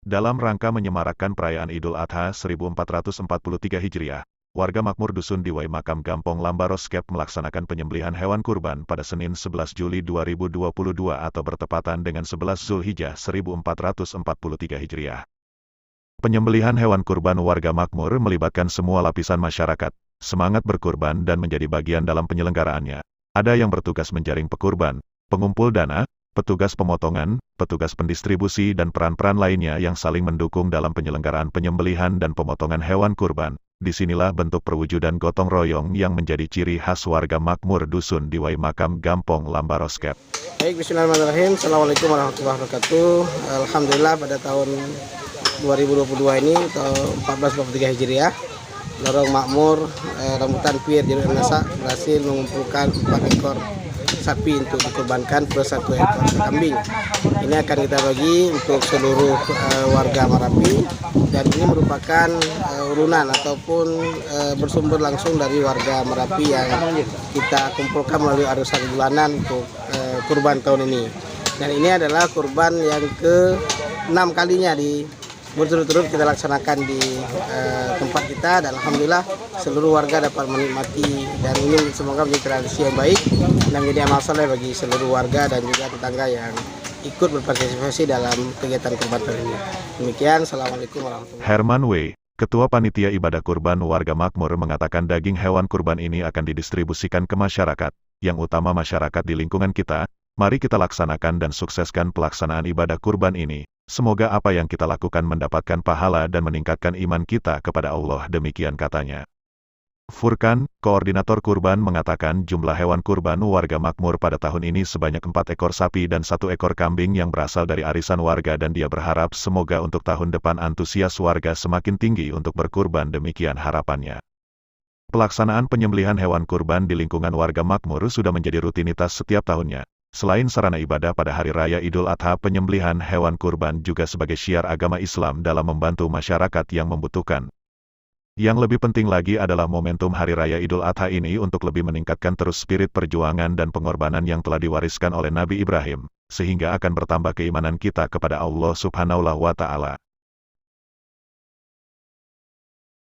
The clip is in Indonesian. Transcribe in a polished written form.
Dalam rangka menyemarakkan perayaan Idul Adha 1443 Hijriah, warga makmur dusun di Makam Gampong Lambaroskep melaksanakan penyembelihan hewan kurban pada Senin 11 Juli 2022 atau bertepatan dengan 11 Zulhijjah 1443 Hijriah. Penyembelihan hewan kurban warga makmur melibatkan semua lapisan masyarakat, semangat berkurban dan menjadi bagian dalam penyelenggaraannya. Ada yang bertugas menjaring pekurban, pengumpul dana, petugas pemotongan, petugas pendistribusi dan peran-peran lainnya yang saling mendukung dalam penyelenggaraan penyembelihan dan pemotongan hewan kurban. Disinilah bentuk perwujudan gotong royong yang menjadi ciri khas warga makmur dusun di Makam Gampong Lambaroskep. Baik, bismillahirrahmanirrahim. Assalamualaikum warahmatullahi wabarakatuh. Alhamdulillah pada tahun 2022 ini, tahun 1443 Hijriah, lorong makmur Rambutan Pir Jalur Nasa berhasil mengumpulkan 4 ekor sapi untuk dikorbankan plus 1 ekor kambing. Ini akan kita bagi untuk seluruh warga Marapi, dan ini merupakan urunan ataupun bersumber langsung dari warga Marapi yang kita kumpulkan melalui arisan bulanan untuk kurban tahun ini. Dan ini adalah kurban yang ke-6 kalinya berturut-turut kita laksanakan di tempat kita, dan alhamdulillah seluruh warga dapat menikmati, dan ini semoga menjadi tradisi yang baik dan menjadi amal soleh bagi seluruh warga dan juga tetangga yang ikut berpartisipasi dalam kegiatan kurban ini. Demikian, assalamualaikum warahmatullahi wabarakatuh. Herman W., Ketua Panitia Ibadah Kurban Warga Makmur mengatakan daging hewan kurban ini akan didistribusikan ke masyarakat, yang utama masyarakat di lingkungan kita. Mari kita laksanakan dan sukseskan pelaksanaan ibadah kurban ini. Semoga apa yang kita lakukan mendapatkan pahala dan meningkatkan iman kita kepada Allah, demikian katanya. Furkan, koordinator kurban, mengatakan jumlah hewan kurban warga makmur pada tahun ini sebanyak 4 ekor sapi dan 1 ekor kambing yang berasal dari arisan warga, dan dia berharap semoga untuk tahun depan antusias warga semakin tinggi untuk berkurban, demikian harapannya. Pelaksanaan penyembelihan hewan kurban di lingkungan warga makmur sudah menjadi rutinitas setiap tahunnya. Selain sarana ibadah pada Hari Raya Idul Adha, penyembelihan hewan kurban juga sebagai syiar agama Islam dalam membantu masyarakat yang membutuhkan. Yang lebih penting lagi adalah momentum Hari Raya Idul Adha ini untuk lebih meningkatkan terus spirit perjuangan dan pengorbanan yang telah diwariskan oleh Nabi Ibrahim, sehingga akan bertambah keimanan kita kepada Allah Subhanahu wa Ta'ala.